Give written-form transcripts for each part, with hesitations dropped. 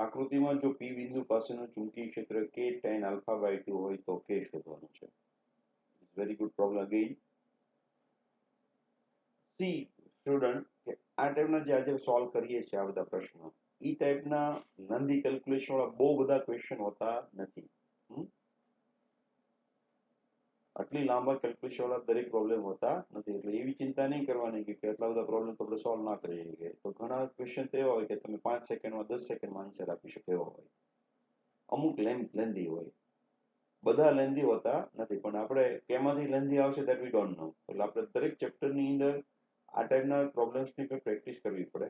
આકૃતિમાં જો P બિંદુ પાસેનું ચુંબકીય ક્ષેત્ર K tan alpha by 2 હોય તો K શોધવાનું છે. Very good problem again. C student કે આ ટાઈપના જે આજે સોલ્વ કરીએ છીએ આ બધા પ્રશ્નો એ ટાઈપના નંદી કેલ્ક્યુલેશન વાળા બહુ બધા ક્વેશ્ચન હોતા નથી. આટલી લાંબા કેલ્ક્યુલેશન વાળા દરેક પ્રોબ્લેમ હોતા નથી. એટલે એવી ચિંતા નહીં કરવાની કે આટલા બધા પ્રોબ્લેમ તો આપણે સોલ્વ ના કરી શકીએ. તો ઘણા ક્વેશ્ચન તો એવા હોય કે તમે 5 સેકન્ડમાં 10 સેકન્ડમાં આન્સર આપી શકો એવા હોય. અમુક લેન્ધી હોય. બધા લેન્ધી હોતા નથી, પણ આપણે કેમાંથી લેન્ધી આવશે દેટ વી ડોન્ટ નો. એટલે આપણે દરેક ચેપ્ટરની અંદર આ ટાઈપના પ્રોબ્લેમ્સની પ્રેક્ટિસ કરવી પડે.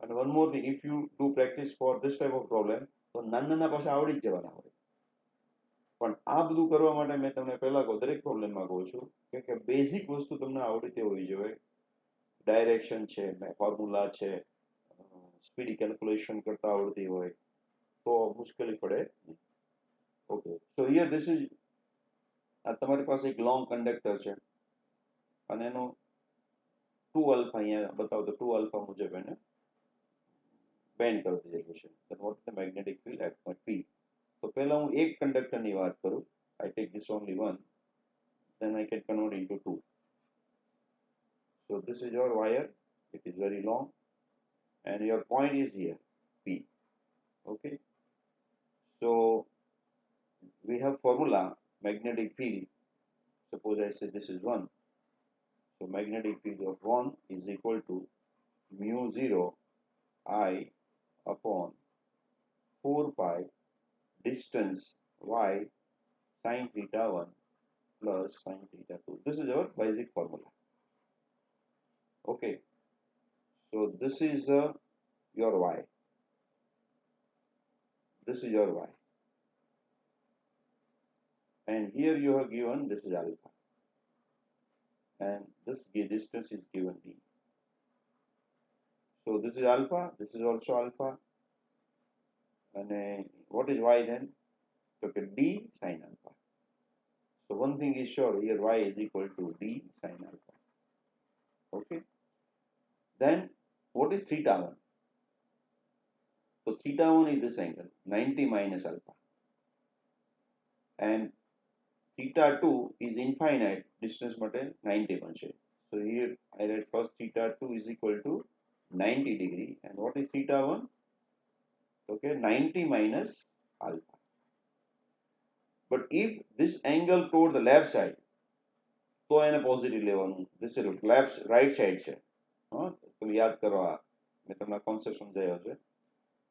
અને one more thing, if you do practice for this type of problem તો નાના પાછા આવડી જ જવાના હોય. પણ આ બધું કરવા માટે મેં તમને પહેલા કહું, દરેક પ્રોબ્લેમમાં કહું છું કે બેઝિક વસ્તુ તમને આવડતી હોવી જોઈએ. ડાયરેક્શન છે, ફોર્મ્યુલા છે, સ્પીડ કેલ્ક્યુલેશન કરતા આવડતી હોય તો મુશ્કેલી પડે નહીં. Okay, so here this is, આ તમારી પાસે એક લોંગ કંડક્ટર છે અને એનો 2 અલ્ફા અહીંયા બતાવો તો 2 અલ્ફા મુજબ એને બેન્ડ કરી દીધેલું છે. then what is the magnetic field at point P? તો પહેલા હું એક કંડક્ટરની વાત કરું. I take this only one, then I can convert into 2. So this is your wire, it is very long and your point is here, P. Okay, so we have formula magnetic field. Suppose I say this is 1. So magnetic field of 1 is equal to mu 0 I upon 4 pi distance y sin theta 1 plus sin theta 2. This is our basic formula. Okay, so this is your y. This is your y. And here you have given this is alpha. And this distance is given d. So this is alpha, this is also alpha. And what is y then? So d sin alpha. So one thing is sure, here y is equal to d sin alpha. Okay. Then what is theta 1? So theta 1 is this angle, 90 minus alpha. And theta 2 is infinite, distance mate 90 બનશે. So here I write first theta 2 is equal to 90 degree. And what is theta 1? Okay, 90 minus alpha. But if this angle toward the left side, તો એને positive લેવાનું. This is left right side છે. તમે યાદ કરો, આ મેં તમને કોન્સેપ્ટ સમજાયો છે.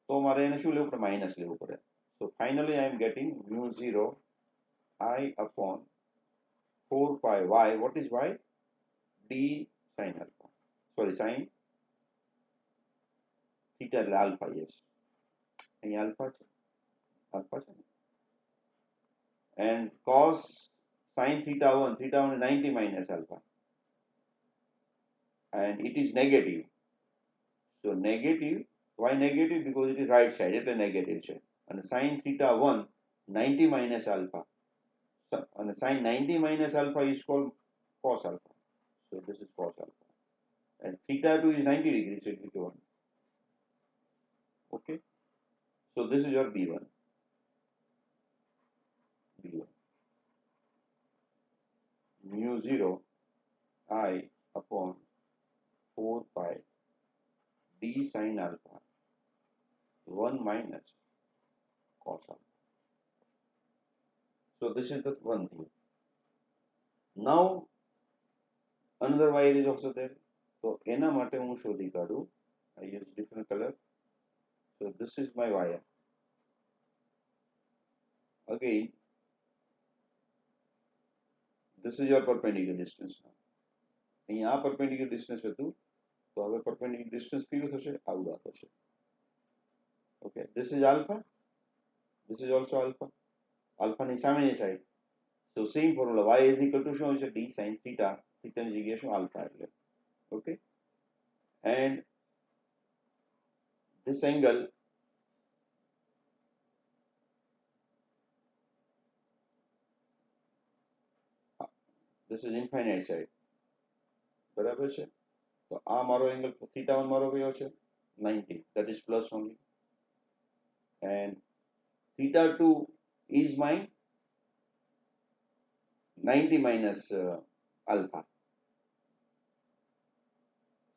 તો મારે એને શું લેવું પડે? માઇનસ લેવું પડે. So finally I am getting mu 0 I upon 4 pi y. What is y? D sin alpha. Sorry, sin theta એટલે alpha. Yes, અહીં alpha છે, alpha છે. And cos sin theta 1 is 90 minus alpha. And it is negative. So negative, why negative? Because it is right side, it's a negative છે. And sin theta 1 90 minus alpha. And sin 90 minus alpha is called cos alpha. So this is cos alpha. And theta 2 is 90 degrees, so it will be 1. Okay. So this is your B1. B1. Mu 0 I upon 4 pi d sin alpha 1 minus cos alpha. So this is the one thing. Now another wire is also there. So એના માટે હું શોધી કાઢું. I use different color. So this is my wire. Again, this is your perpendicular distance now. અહીં આ perpendicular distance હતું, તો હવે perpendicular distance કેવું થશે? આવડા થશે. Okay, this is alpha. This is also alpha. Alpha ની સામેની side. So same formula, y is equal to શું હોય છે? d sin theta. Theta ની જગ્યાએ શું? alpha એટલે. Okay. And this angle this is infinite side. બરાબર છે? તો આ મારો એંગલ theta 1 મારો કયો છે? 90. That is plus only. and theta 2 is my 90 minus alpha.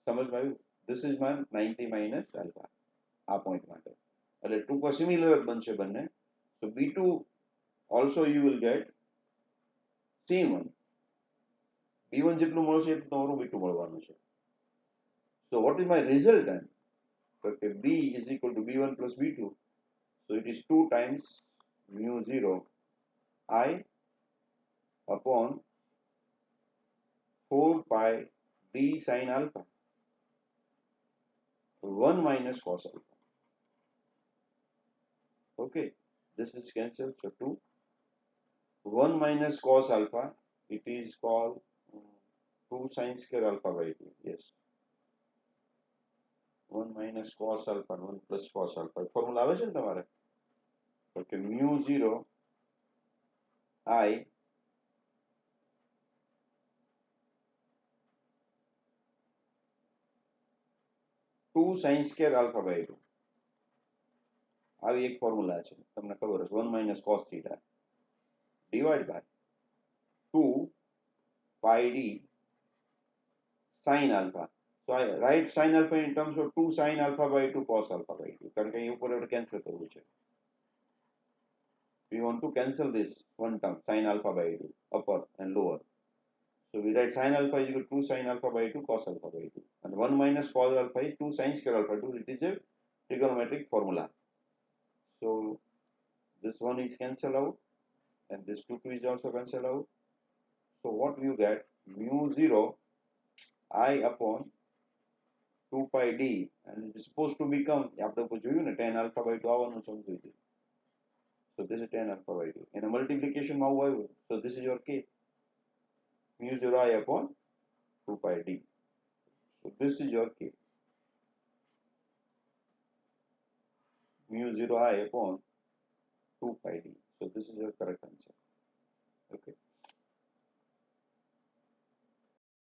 સમજ માં આવ્યું? This is my 90 minus alpha આ point માટે. એટલે ટૂંકો સિમિલર જ બનશે બંને. So B2 also you will get same one. B1 જેટલું મળશે એટલું તમારું B2 મળવાનું છે. So what is my resultant? Okay, B is equal to B1 plus B2. So it is 2 times mu 0 I upon 4 pi d sin alpha 1 minus cos alpha. Okay, this is cancelled. So 2 1 minus cos alpha, it is called 2 sin square alpha by 2. Yes, 1 minus cos alpha and 1 plus cos alpha. Formula આવે છે ને તમારે? Okay, mu 0 I two sin square alpha by 2. આવી એક formula છે, તમને ખબર હશે, 1 minus cos theta divided by 2 pi d sin alpha. So I write sin alpha in terms of 2 sin alpha by 2 cos alpha by 2. કારણ કે અહીં ઉપર આપણે કેન્સલ કરવું છે. We want to cancel this one term, sin alpha by 2, upper and lower. So we write sin alpha is equal to 2 sin alpha by 2 cos alpha by 2. And 1 minus cos alpha is 2 sin square alpha 2. It is a trigonometric formula. So this one is cancelled out and this 2 is also cancelled out. So what you get? Mu 0 I upon 2 pi d, and it is supposed to become, after tan alpha by 2 આવવાનું સમજી દીધું. So this is tan alpha by 2. And a multiplication now, so this is your k. Mu 0 I upon 2 pi d. So this is your k. Mu 0 I upon 2 pi d. So this is your correct